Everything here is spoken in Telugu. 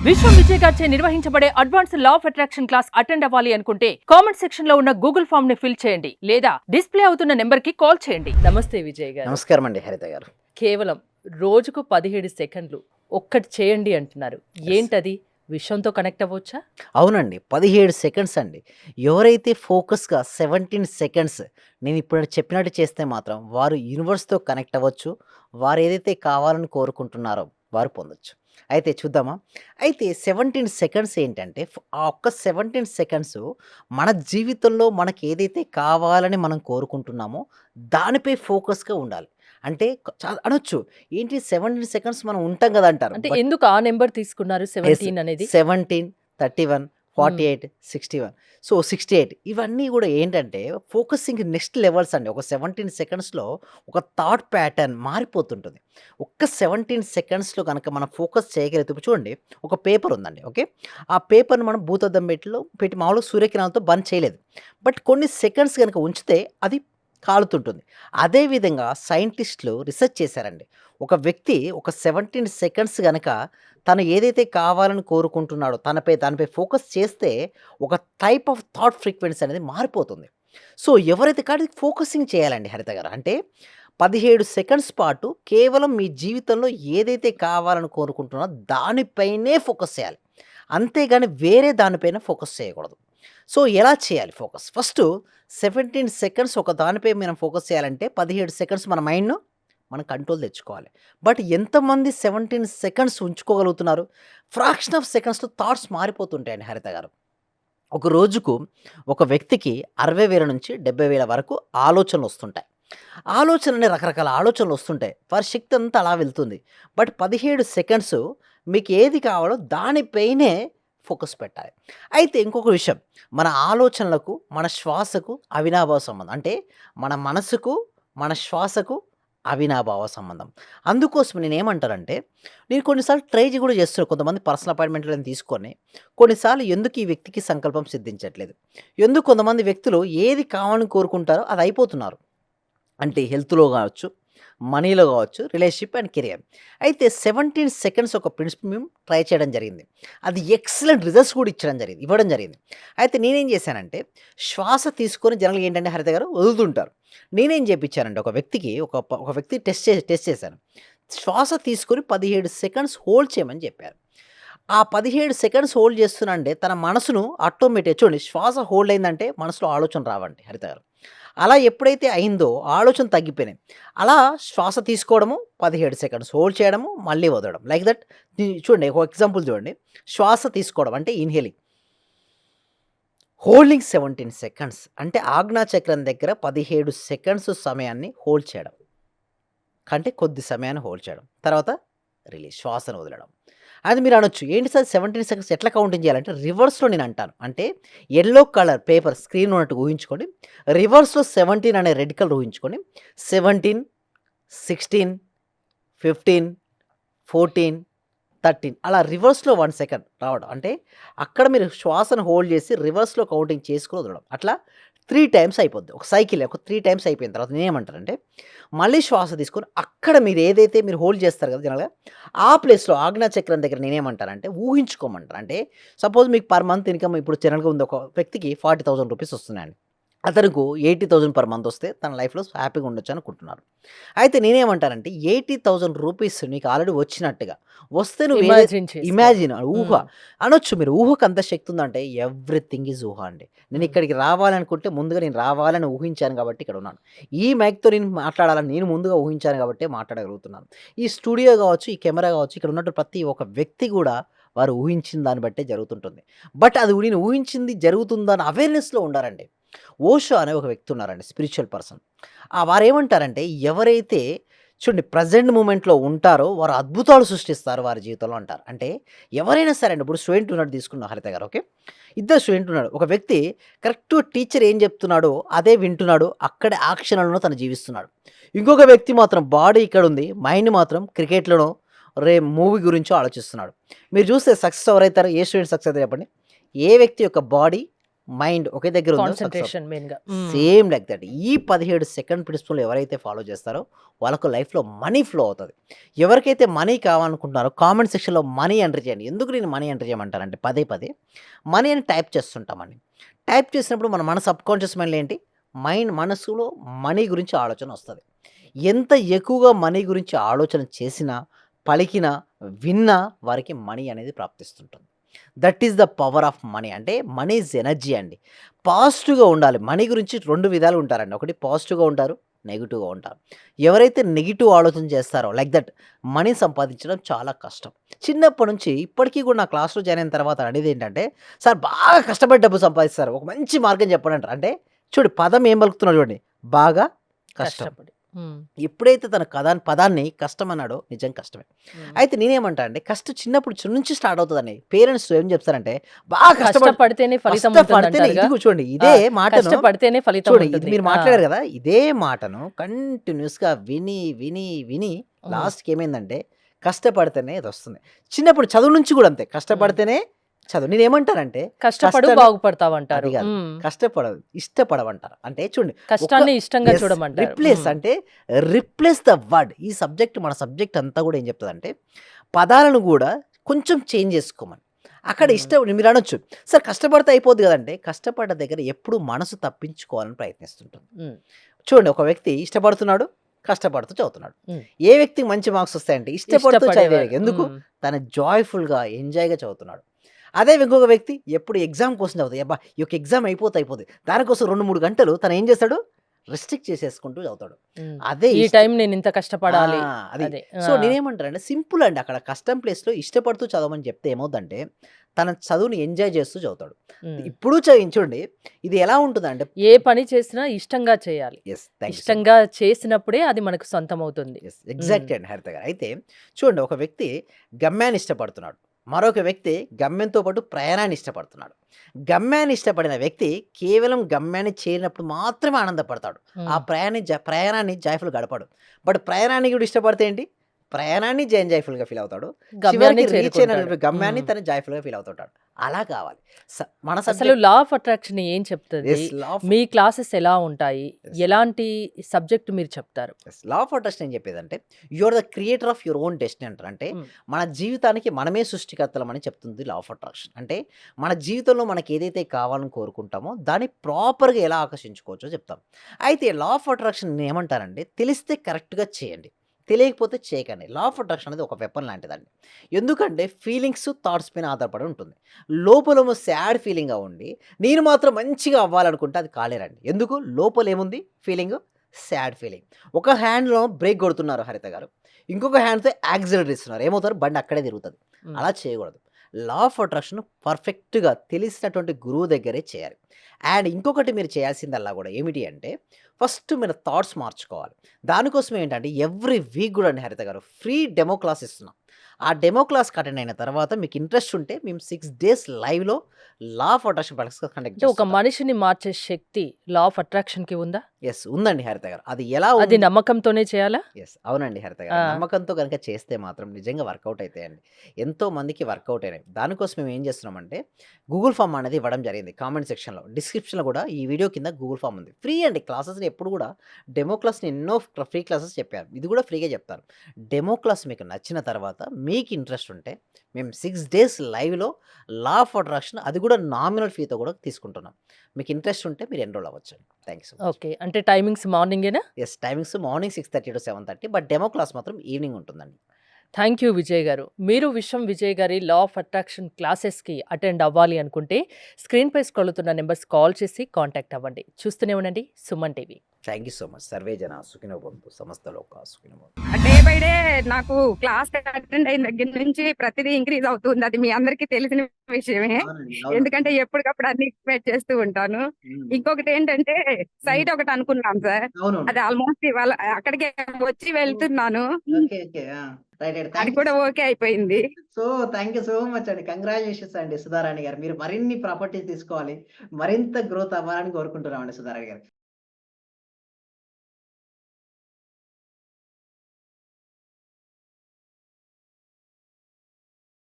విశ్వం విజయ్ గారిచే నిర్వహించబడే advance law of attraction class attend అవ్వాలి అనుకుంటే కామెంట్ సెక్షన్ లో ఉన్న గూగుల్ ఫామ్ ని ఫిల్ చేయండి లేదా డిస్ప్లే అవుతున్న నెంబర్ కి కాల్ చేయండి. నమస్తే విజయ్ గారు. నమస్కారం అండి హరిత గారు. కేవలం రోజుకు 17 సెకండ్లు ఒక్కటి చేయండి అంటున్నారు. ఏంటది? విశ్వంతో కనెక్ట్ అవ్వచ్చా? అవునండి, 17 సెకండ్స్ అండి. ఎవరైతే ఫోకస్గా 17 సెకండ్స్ నేను ఇప్పుడు చెప్పినట్టు చేస్తే మాత్రం వారు యూనివర్స్తో కనెక్ట్ అవ్వచ్చు. వారు ఏదైతే కావాలని కోరుకుంటున్నారో వారు పొందొచ్చు. అయితే చూద్దామా? అయితే 17 సెకండ్స్ ఏంటంటే ఆ ఒక్క 17 సెకండ్స్ మన జీవితంలో మనకి ఏదైతే కావాలని మనం కోరుకుంటున్నామో దానిపై ఫోకస్గా ఉండాలి. అంటే అనొచ్చు ఏంటి 17 సెకండ్స్ మనం ఉంటాం కదా అంటారు. అంటే ఎందుకు ఆ నెంబర్ తీసుకున్నారు 17 అనేది? 17, 31, 48, 61. సో 68 ఇవన్నీ కూడా ఏంటంటే ఫోకసింగ్ నెక్స్ట్ లెవెల్స్ అండి. ఒక 17 సెకండ్స్లో ఒక థాట్ ప్యాటర్న్ మారిపోతుంటుంది. ఒక్క 17 సెకండ్స్లో కనుక మనం ఫోకస్ చేయగలిగితే ఇప్పుడు చూడండి, ఒక పేపర్ ఉందండి. ఓకే, ఆ పేపర్ని మనం భూతద్దం పెట్టి మామూలుగా సూర్యకిరణాలతో బంద్ చేయలేదు. బట్ కొన్ని సెకండ్స్ కనుక ఉంచితే అది కాలుతుంటుంది. అదేవిధంగా సైంటిస్టులు రీసెర్చ్ చేశారండి. ఒక వ్యక్తి ఒక 17 సెకండ్స్ గనక తను ఏదైతే కావాలని కోరుకుంటున్నాడో దానిపై ఫోకస్ చేస్తే ఒక టైప్ ఆఫ్ థాట్ ఫ్రీక్వెన్సీ అనేది మారిపోతుంది. సో ఎవరైతే కానీ ఫోకసింగ్ చేయాలండి హరిత గారు. అంటే 17 సెకండ్స్ పాటు కేవలం మీ జీవితంలో ఏదైతే కావాలని కోరుకుంటున్నారో దానిపైనే ఫోకస్ చేయాలి. అంతేగాని వేరే దానిపైన ఫోకస్ చేయకూడదు. సో ఎలా చేయాలి ఫోకస్? ఫస్ట్ 17 సెకండ్స్ ఒక దానిపై మనం ఫోకస్ చేయాలంటే 17 సెకండ్స్ మన మైండ్ను మనం కంట్రోల్ తెచ్చుకోవాలి. బట్ ఎంతమంది 17 సెకండ్స్ ఉంచుకోగలుగుతున్నారు? ఫ్రాక్షన్ ఆఫ్ సెకండ్స్లో థాట్స్ మారిపోతుంటాయండి హరిత గారు. ఒక రోజుకు ఒక వ్యక్తికి 60,000 నుంచి 70,000 వరకు ఆలోచనలు వస్తుంటాయి. ఆలోచనని రకరకాల ఆలోచనలు వస్తుంటాయి. వారి శక్తి అంతా అలా వెళ్తుంది. బట్ 17 సెకండ్స్ మీకు ఏది కావాలో దానిపైనే ఫోకస్ పెట్టాలి. అయితే ఇంకొక విషయం, మన ఆలోచనలకు మన శ్వాసకు అవినాభావ సంబంధం. అంటే మన మనసుకు మన శ్వాసకు అవినాభావ సంబంధం. అందుకోసం నేనేమంటానంటే నేను కొన్నిసార్లు ట్రై కూడా చేస్తున్నాను. కొంతమంది పర్సనల్ అపాయింట్మెంట్లను తీసుకొని కొన్నిసార్లు ఎందుకు ఈ వ్యక్తికి సంకల్పం సిద్ధించట్లేదు, ఎందుకు కొంతమంది వ్యక్తులు ఏది కావాలని కోరుకుంటారో అది అయిపోతున్నారు. అంటే హెల్త్లో కావచ్చు, మనీలో కావచ్చు, రిలేషన్షిప్ అండ్ కెరియర్. అయితే 17 సెకండ్స్ ఒక ప్రిన్సిపల్ మేము ట్రై చేయడం జరిగింది. అది ఎక్సలెంట్ రిజల్ట్స్ కూడా ఇవ్వడం జరిగింది. అయితే నేనేం చేశానంటే శ్వాస తీసుకొని జనరల్గా ఏంటంటే హరిత గారు వదులుతుంటారు. నేనేం చేయించానంటే ఒక వ్యక్తికి ఒక వ్యక్తి టెస్ట్ చేశాను. శ్వాస తీసుకొని 17 సెకండ్స్ హోల్డ్ చేయమని చెప్పారు. ఆ 17 సెకండ్స్ హోల్డ్ చేస్తున్నానంటే తన మనసును ఆటోమేటిక్ చూడండి, శ్వాస హోల్డ్ అయిందంటే మనసులో ఆలోచన రావండి హరిత గారు. అలా ఎప్పుడైతే అయిందో ఆలోచన తగ్గిపోయినాయి. అలా శ్వాస తీసుకోవడము, 17 సెకండ్స్ హోల్డ్ చేయడము, మళ్ళీ వదలడం, లైక్ దట్. చూడండి ఒక ఎగ్జాంపుల్ చూడండి. శ్వాస తీసుకోవడం అంటే ఇన్హేలింగ్, హోల్డింగ్ 17 సెకండ్స్ అంటే ఆజ్ఞా చక్రం దగ్గర 17 సెకండ్స్ సమయాన్ని హోల్డ్ చేయడం, అంటే కొద్ది సమయాన్ని హోల్డ్ చేయడం, తర్వాత రిలీజ్, శ్వాసను వదలడం. అది మీరు అనొచ్చు ఏంటి సార్ 17 సెకండ్స్ ఎట్లా కౌంటింగ్ చేయాలంటే రివర్స్లో నేను అంటాను. అంటే ఎల్లో కలర్ పేపర్ స్క్రీన్ ఉన్నట్టు ఊహించుకోండి. రివర్స్లో 17 అనే రెడ్ కలర్ ఊహించుకొని 17, 16, 15, 14, 13 అలా రివర్స్లో 1 సెకండ్ రావడం. అంటే అక్కడ మీరు శ్వాసను హోల్డ్ చేసి రివర్స్లో కౌంటింగ్ చేసుకుని వదలడం. అట్లా 3 టైమ్స్ అయిపోద్ది. ఒక సైకిల్ ఒక 3 టైమ్స్ అయిపోయిన తర్వాత నేనేమంటానంటే మళ్ళీ శ్వాస తీసుకొని అక్కడ మీరు ఏదైతే మీరు హోల్డ్ చేస్తారు కదా జనరల్గా ఆ ప్లేస్లో ఆజ్ఞా చక్రం దగ్గర నేనేమంటానంటే ఊహించుకోమంటారు. అంటే సపోజ్ మీకు పర్ మంత్ ఇన్కమ్ ఇప్పుడు జనరల్గా ఉంది, ఒక వ్యక్తికి 40,000 రూపీస్ వస్తున్నాయండి. అతనికి 80,000 పర్ మంత్ వస్తే తన లైఫ్లో హ్యాపీగా ఉండొచ్చు అనుకుంటున్నారు. అయితే నేనేమంటానంటే 80,000 రూపీస్ నీకు ఆల్రెడీ వచ్చినట్టుగా వస్తే నువ్వు ఇమాజిన్ ఊహ అనొచ్చు. మీరు ఊహకు అంత శక్తి ఉందంటే ఎవ్రీథింగ్ ఈజ్ ఊహ అండి. నేను ఇక్కడికి రావాలనుకుంటే ముందుగా నేను రావాలని ఊహించాను కాబట్టి ఇక్కడ ఉన్నాను. ఈ మైక్తో నేను మాట్లాడాలని నేను ముందుగా ఊహించాను కాబట్టి మాట్లాడగలుగుతున్నాను. ఈ స్టూడియో కావచ్చు, ఈ కెమెరా కావచ్చు, ఇక్కడ ఉన్నట్టు ప్రతి ఒక్క వ్యక్తి కూడా వారు ఊహించిన దాన్ని బట్టే జరుగుతుంటుంది. బట్ అది నేను ఊహించింది జరుగుతుందని అవేర్నెస్లో ఉండాలండి. ఓషో అనే ఒక వ్యక్తి ఉన్నారండి, స్పిరిచువల్ పర్సన్. వారు ఏమంటారంటే ఎవరైతే చూడండి ప్రజెంట్ మూమెంట్లో ఉంటారో వారు అద్భుతాలు సృష్టిస్తారు వారి జీవితంలో అంటారు. అంటే ఎవరైనా సరే అండి, ఇప్పుడు స్టూడెంట్ ఉన్నాడు తీసుకున్నాం హరిత గారు. ఓకే, ఇద్దరు స్టూడెంట్ ఉన్నాడు. ఒక వ్యక్తి కరెక్ట్ టీచర్ ఏం చెప్తున్నాడో అదే వింటున్నాడు, అక్కడే యాక్షన్లను తను జీవిస్తున్నాడు. ఇంకొక వ్యక్తి మాత్రం బాడీ ఇక్కడ ఉంది, మైండ్ మాత్రం క్రికెట్లోనో మూవీ గురించో ఆలోచిస్తున్నాడు. మీరు చూస్తే సక్సెస్ ఎవరైతారో, ఏ స్టూడెంట్ సక్సెస్ అయితే చెప్పండి? ఏ వ్యక్తి యొక్క బాడీ మైండ్ ఒకే దగ్గర ఉందో సక్సెస్ అవుతారు. కాన్సంట్రేషన్ మెయిన్‌గా. Same like that. ఈ 17 సెకండ్ ప్రిన్సిపల్ ఎవరైతే ఫాలో చేస్తారో వాళ్ళకు లైఫ్‌లో మనీ ఫ్లో అవుతది. ఎవరికైతే మనీ కావాలనుకుంటున్నారో కామెంట్ సెక్షన్‌లో మనీ ఎంటర్ చేయండి. ఎందుకు నేను మనీ ఎంటర్ చేయమంటానంటే పదే పదే మనీ అని టైప్ చేస్తుంటామండి. టైప్ చేసినప్పుడు మన సబ్‌కాన్షియస్ మైండ్‌లో ఏంటి? మనసులో మనీ గురించి ఆలోచన వస్తది. ఎంత ఎక్కువగా మనీ గురించి ఆలోచన చేసినా, పలికినా, విన్నా వారికి మనీ అనేది ప్రాప్తిస్తుంటుంది. That is the power of money. అంటే మనీ ఈజ్ ఎనర్జీ అండి. పాజిటివ్‌గా ఉండాలి. మనీ గురించి 2 విధాలుగా ఉంటారండి. ఒకటి పాజిటివ్‌గా ఉంటారు, నెగెటివ్‌గా ఉంటారు. ఎవరైతే నెగెటివ్ ఆలోచన చేస్తారో లైక్ దట్ మనీ సంపాదించడం చాలా కష్టం. చిన్నప్పటి నుంచి ఇప్పటికి కూడా నా క్లాస్‌లో జాయిన్ అయిన తర్వాత అడిగేదేంటంటే, "సార్ బాగా కష్టపడి డబ్బు సంపాదిస్తారు. ఒక మంచి మార్గం చెప్పండి" అంటారు. అంటే చూడు పదం ఏం పలుకుతున్నాడు చూడండి. బాగా కష్టం. కష్టపడి. హ్మ్. ఎప్పుడైతే తన పదాన్ని కష్టం అన్నాడో నిజం కష్టమే. హ్మ్. అయితే నేనేమంటా అంటే కష్టం నుంచి స్టార్ట్ అవుతదండి. పేరెంట్స్ ఏం చెప్తారంటే బాగా కష్టపడితేనే ఫలితం కష్టపడితేనే ఉంటుందంటారుగా. ఇదిగో చూడండి ఆ! ఇదే మాటను కష్టపడితేనే ఫలితం చూడండి ఇది ఉంటుంది. మీరు ఆ! మాట్లాడారు కదా! ఇదే మాటను కంటిన్యూయస్‌గా విని హ్మ్. లాస్ట్‌కి ఏమైందంటే కష్టపడితేనే ఇదొస్తుంది. చిన్నప్పుడు చదువు నుంచి కూడా అంతే. హ్మ్. కష్టపడితేనే చదువు. నేనేమంటానంటే కష్టపడు కష్టాన్ని బాగుపడతావంటారు. అది కాదు. హ్మ్. ఇష్టపడమంటారు. అంటే చూడండి ఒక కష్టాన్ని ఇష్టంగా యెస్. చూడమంటారు. రిప్లేస్ హ్మ్. అంటే రిప్లేస్ ద వర్డ్. ఈ మన సబ్జెక్ట్ అంతా కూడా ఏం చెప్తదంటే పదాలను కూడా కొంచెం చేంజ్ చేసుకోమని. అక్కడ హ్మ్. ఇష్టం మీరనొచ్చు. సార్ కష్టపడితే అయిపోద్ది కదంటే కష్టపడ్డ దగ్గర ఎప్పుడు మనసు తప్పించుకోవాలని ప్రయత్నిస్తుంటుంది. హ్మ్. చూడండి ఒక వ్యక్తి ఇష్టపడుతున్నాడు, కష్టపడుతూ చదువుతున్నాడు. హ్మ్. ఏ వ్యక్తికి మంచి మార్క్స్ వస్తాయంటే ఇష్టపడుతూ చదివే ఇష్టపడేవారు. వ్యక్తి. ఎందుకు? హ్మ్. తను జాయ్‌ఫుల్‌గా, ఎంజాయ్‌గా చదువుతున్నాడు. అదే ఇంకొక వ్యక్తి ఎప్పుడు ఎగ్జామ్ కోసం చదువుతాడు. అబ్బా! ఈ యొక్క ఎగ్జామ్ అయిపోద్ది. దానికోసం 2, 3 గంటలు తను ఏం చేస్తాడు? రెస్ట్రిక్ట్ చేసేసుకుంటూ చదువుతాడు. హ్మ్. అదే ఈ ఇష్ట టైం నేనింత ఆ! కష్టపడాలి. అది. అదే. సో, ఆ! నేనేమంటానంటే సింపుల్ అండి. అక్కడ కష్టం ప్లేస్‌లో ఇష్టపడుతూ చదవమని చెప్తే ఏమవుద్దంటే, తన చదువుని ఎంజాయ్ చేస్తూ చదువుతాడు. హ్మ్. ఇప్పుడు చూడండి ఇది ఎలా ఉంటదంటే ఏ పని చేసినా ఇష్టంగా చేయాలి. Yes. Thank you so much. ఇష్టంగా చేసినప్పుడే అది మనకు సొంతమవుతుంది. యెస్. హ్మ్. ఎగ్జాక్ట్‌లీ అండి హరిత గారు. అయితే చూడండి ఒక వ్యక్తి గమ్యాన్ని ఇష్టపడుతున్నాడు. మరొక వ్యక్తి గమ్యంతో పాటు ప్రయాణాన్ని ఇష్టపడుతున్నాడు. గమ్యాన్ని ఇష్టపడిన వ్యక్తి కేవలం గమ్యాన్ని చేరినప్పుడు మాత్రమే ఆనందపడతాడు. ఆ హ్మ్. ప్రయాణాన్ని జాయ్‌ఫుల్‌గా గడపడు. బట్ ప్రయాణాన్ని కూడా ఇష్టపడితే ఏంటి? ప్రయాణాన్ని జాయ్‌ఫుల్‌గా ఫీల్ అవుతాడు. చివరికి గమ్యాన్ని రీచ్ చేరుకుంటాడు. అయినటువంటి గమ్యాన్ని హ్మ్. తను జాయ్‌ఫుల్‌గా ఫీల్ అవుతుంటాడు. అలా కావాలి. మన అసలు సబ్జెక్ట్ లా ఆఫ్ అట్రాక్షన్ ఏం చెప్తది? Yes. Law of me classes ఎలా ఉంటాయి? యెస్. ఎలాంటి సబ్జెక్ట్ మీరు చెప్తారు? యెస్. లా ఆఫ్ అట్రాక్షన్ ఏం చెప్పేదంటే, you are the creator of your own destiny అంటారు. అంటే హ్మ్. మన జీవితానికి మనమే సృష్టికర్తలమని చెప్తుంది లా ఆఫ్ అట్రాక్షన్. అంటే మన జీవితంలో మనకి ఏదైతే కావాలని కోరుకుంటామో దాన్ని ప్రాపర్‌గా ఎలా ఆకర్షించుకోవచ్చో చెప్తాం. అయితే లా ఆఫ్ అట్రాక్షన్ ఏమంటారంటే తెలిస్తే కరెక్ట్‌గా చేయండి. తెలియకపోతే చేయకండి. లా ఆఫ్ అట్రాక్షన్ అనేది ఒక వెపన్ లాంటిదండి. ఎందుకంటే ఫీలింగ్స్, థాట్స్ పైన ఆధారపడి ఉంటుంది. లోపలేమో సాడ్ ఫీలింగ్‌గా ఉండి, నేను మాత్రం మంచిగా అవ్వాలనుకుంటే అది కాలేరండి. ఎందుకు? లోపలేముంది ఫీలింగు? Sad feeling. ఒక హ్యాండ్‌లో బ్రేక్ కొడుతున్నారు హరిత గారు. ఇంకొక హ్యాండ్‌తో యాక్సిలరేటర్ ఇస్తున్నారు. ఏమవుతారు? బండి అక్కడే తిరుగుతది. హ్మ్. అలా చేయకూడదు. లా ఆఫ్ అట్రాక్షన్ పర్ఫెక్ట్‌గా తెలిసినటువంటి గురువు దగ్గరే చేయాలి. అండ్ ఇంకొకటి మీరు చేయాల్సిందల్లా గూడా ఏమిటి అంటే, ఫస్ట్ మీరు థాట్స్ మార్చుకోవాలి. దానికోసం ఏంటంటే ఎవ్రీ వీక్ గూడా అండి హరిత గారు ఫ్రీ డెమో క్లాస్ ఇస్తున్నాం. ఆ డెమో క్లాస్‌కి అటెండ్ అయిన తర్వాత మీకు ఇంట్రెస్ట్ ఉంటే మేము 6 డేస్ లైవ్‌లో లా ఆఫ్ అట్రాక్షన్ ప్రాక్టీస్ కండక్ట్ అంటే ఒక చేస్తుంటాం. మనిషిని మార్చే శక్తి లా ఆఫ్ అట్రాక్షన్‌కి ఉందా? యెస్. ఉందండి హరిత గారు. అది ఎలా అది ఉంది నమ్మకంతోనే చేయాలా? యెస్. అవునండి హరిత గారు. ఆ! నమ్మకంతో గనుక చేస్తే మాత్రం నిజంగా వర్కౌట్ అయితాయండి. ఎంతో మందికి వర్కౌట్ అయినాయి. దానికోసం మేము ఏం చేస్తున్నామంటే గూగుల్ ఫార్మ్ అనేది ఇవ్వడం జరిగింది కామెంట్ సెక్షన్‌లో. డిస్క్రిప్షన్‌లో కూడా ఈ వీడియో కింద గూగుల్ ఫార్మ్ ఉంది. ఫ్రీ అండి క్లాసెస్‌ని ఎప్పుడు కూడా డెమో క్లాస్‌ని ఎన్నో ఫ్రీ క్లాసెస్ చెప్పాను. ఇది కూడా ఫ్రీగా చెప్తాను. డెమో క్లాస్ మీకు నచ్చిన తర్వాత మీకు ఇంట్రెస్ట్ ఉంటే మేము 6 డేస్ లైవ్‌లో లా ఆఫ్ అట్రాక్షన్ అది కూడా నామినల్ ఫీతో కూడా తీసుకుంటున్నాం. మీకు ఇంట్రెస్ట్ ఉంటే మీరు ఎన్రోల్ అవ్వచ్చండి. Thank you so much. Okay. అంటే టైమింగ్స్ మార్నింగేనా? Yes. Timings morning 6:30-7:30 but demo class మాత్రం ఈవినింగ్ ఉంటుందండి. థ్యాంక్ యూ విజయ్ గారు. మీరు విజయ్ గారి లా ఆఫ్ అట్రాక్షన్ క్లాసెస్‌కి అటెండ్ అవ్వాలి అనుకుంటే స్క్రీన్‌పై స్క్రోల్ అవుతున్న నంబర్స్ కాల్ చేసి కాంటాక్ట్ అవ్వండి. చూస్తూనే ఉండండి Suman TV. Thank you so much. Survey జన సుఖినో భవంతు. సమస్త లోకా సుఖినో భవంతు. డే బై డే నాకు క్లాస్ అటెండ్ అయిన దగ్గర నుంచి ప్రతిదీ ఇంక్రీజ్ అవుతుంది. అది మీ అందరికీ తెలిసిన విషయమే. అవునండి. అవును. ఎందుకంటే ఎప్పటికప్పుడు అన్ని ఎక్స్‌పెక్ట్ చేస్తూ ఉంటాను. హ్మ్. ఇంకొకటి ఏంటంటే హ్మ్. సైట్ ఒకటి అనుకున్నాం సార్. అవునవును. అది ఆల్మోస్ట్ ఇవాళ అక్కడికే వచ్చి ఓహ్! వెళ్తున్నాను. ఓకే. ఓకే. ఆ! రైట్. అది థాంక్ యూ. కూడా ఓకే అయిపోయింది. థాంక్ యూ సో మచ్ అండి. కంగ్రాచ్యులేషన్స్ అండి సుధారాణి గారు. మీరు మరిన్ని ప్రాపర్టీస్ తీసుకోవాలి. మరింత గ్రోత్ అవ్వాలని కోరుకుంటున్నామండి సుధారాణి గారు.